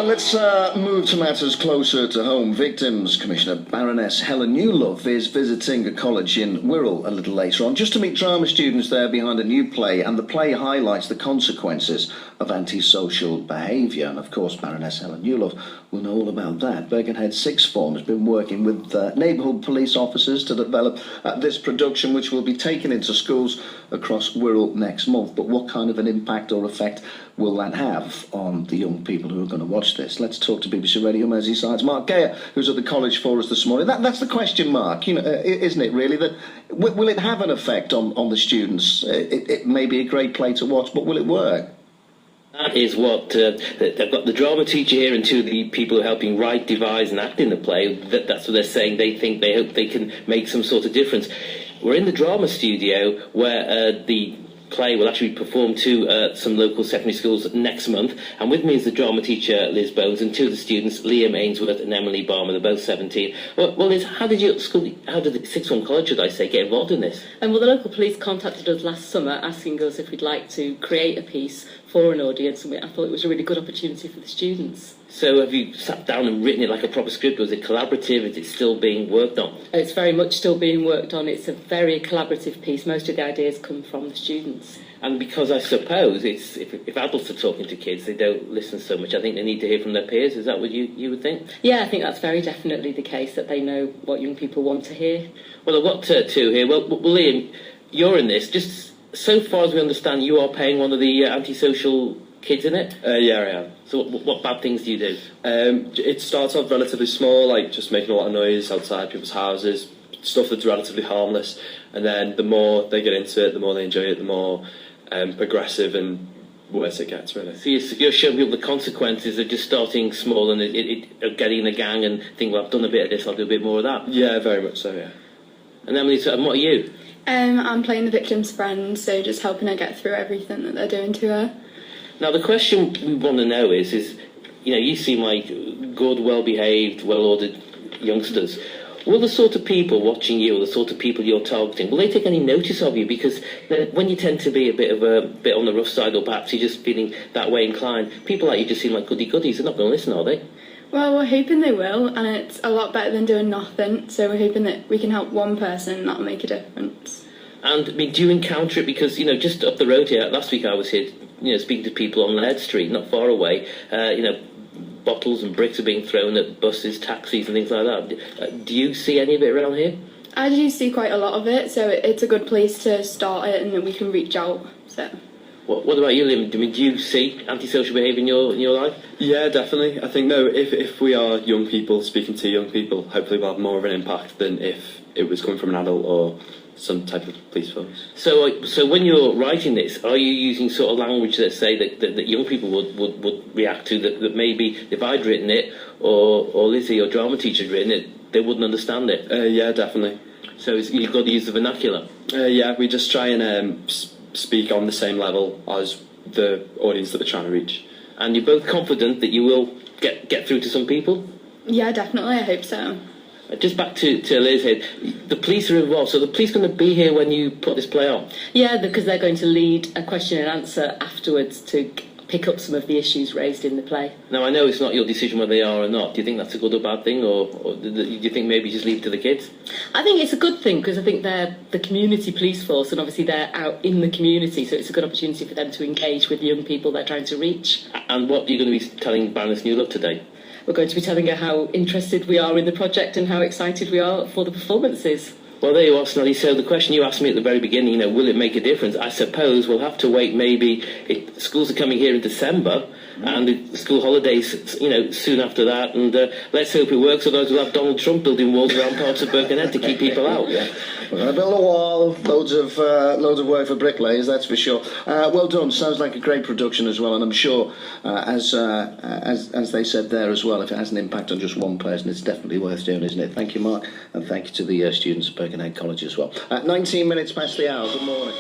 Well, let's move to matters closer to home. Victims Commissioner Baroness Newlove is visiting a college in Wirral a little later on, just to meet drama students there behind a new play, and the play highlights the consequences of antisocial behaviour. And of course, Baroness Newlove will know all about that. Birkenhead Sixth Form has been working with neighbourhood police officers to develop this production, which will be taken into schools across Wirral next month. But what kind of an impact or effect will that have on the young people who are going to watch this? Let's talk to BBC Radio Merseyside's Mark Geyer, who's at the college for us this morning. That's the question, Mark, isn't it, really? That will it have an effect on the students? It may be a great play to watch, but will it work? That is what they've got the drama teacher here and two of the people who are helping write, devise and act in the play. That's what they're saying. They hope they can make some sort of difference. We're in the drama studio where the play will actually be performed to some local secondary schools next month, and with me is the drama teacher Liz Bones and two of the students, Liam Ainsworth and Emily Barmer. They're both 17. Well, Liz, how did the Sixth Form College, should I say, get involved in this? Well, the local police contacted us last summer asking us if we'd like to create a piece for an audience, and I thought it was a really good opportunity for the students. So have you sat down and written it like a proper script? Was it collaborative? Is it still being worked on? It's very much still being worked on. It's a very collaborative piece. Most of the ideas come from the students. And because I suppose it's if adults are talking to kids, they don't listen so much. I think they need to hear from their peers. Is that what you would think? Yeah, I think that's very definitely the case, that they know what young people want to hear. Well, I've got two here. Well, Liam, you're in this. Just so far as we understand, you are playing one of the antisocial kids in it? Yeah, I am. So what bad things do you do? It starts off relatively small, like just making a lot of noise outside people's houses, stuff that's relatively harmless, and then the more they get into it, the more they enjoy it, the more progressive and worse it gets, really. So you're showing people the consequences of just starting small and of getting in a gang and think, well, I've done a bit of this, I'll do a bit more of that. Yeah, very much so, yeah. And Emily, and what are you? I'm playing the victim's friend, so just helping her get through everything that they're doing to her. Now, the question we want to know is you seem like good, well-behaved, well-ordered youngsters. Will the sort of people watching you, or the sort of people you're targeting, will they take any notice of you? Because when you tend to be a bit on the rough side, or perhaps you're just feeling that way inclined, people like you just seem like goody-goodies. They're not going to listen, are they? Well, we're hoping they will, and it's a lot better than doing nothing, so we're hoping that we can help one person and that'll make a difference. And, I mean, do you encounter it? Because, just up the road here, last week I was here, speaking to people on Laird Street, not far away, bottles and bricks are being thrown at buses, taxis and things like that. Do you see any of it around here? I do see quite a lot of it, so it's a good place to start it and that we can reach out, so... What about you, Liam? I mean, do you see antisocial behaviour in your life? Yeah, definitely. I think, if we are young people speaking to young people, hopefully we'll have more of an impact than if it was coming from an adult or some type of police force. So when you're writing this, are you using sort of language that say that young people would react to, that maybe if I'd written it, or Lizzie, your drama teacher, had written it, they wouldn't understand it? Yeah, definitely. So you've got to use the vernacular? Yeah, we just try and speak on the same level as the audience that we're trying to reach. And you're both confident that you will get through to some people? Yeah, definitely, I hope so. Just back to Liz here. The police are involved, so the police going to be here when you put this play on? Yeah, because they're going to lead a question and answer afterwards to pick up some of the issues raised in the play. Now, I know it's not your decision whether they are or not. Do you think that's a good or bad thing, or do you think maybe just leave it to the kids? I think it's a good thing, because I think they're the community police force, and obviously they're out in the community, so it's a good opportunity for them to engage with the young people they're trying to reach. And what are you going to be telling Baroness Newlove today? We're going to be telling her how interested we are in the project and how excited we are for the performances. Well, there you are, Snoddy. So the question you asked me at the very beginning, will it make a difference? I suppose we'll have to wait. Maybe schools are coming here in December, and the school holidays, soon after that. And let's hope it works. Otherwise, we'll have Donald Trump building walls around parts of Birkenhead to keep people out. Yeah. We're going to build a wall. Loads of work for bricklayers, that's for sure. Well done. Sounds like a great production as well. And I'm sure, as they said there as well, if it has an impact on just one person, it's definitely worth doing, isn't it? Thank you, Mark, and thank you to the students at Birkenhead College as well. 19 minutes past the hour. Good morning.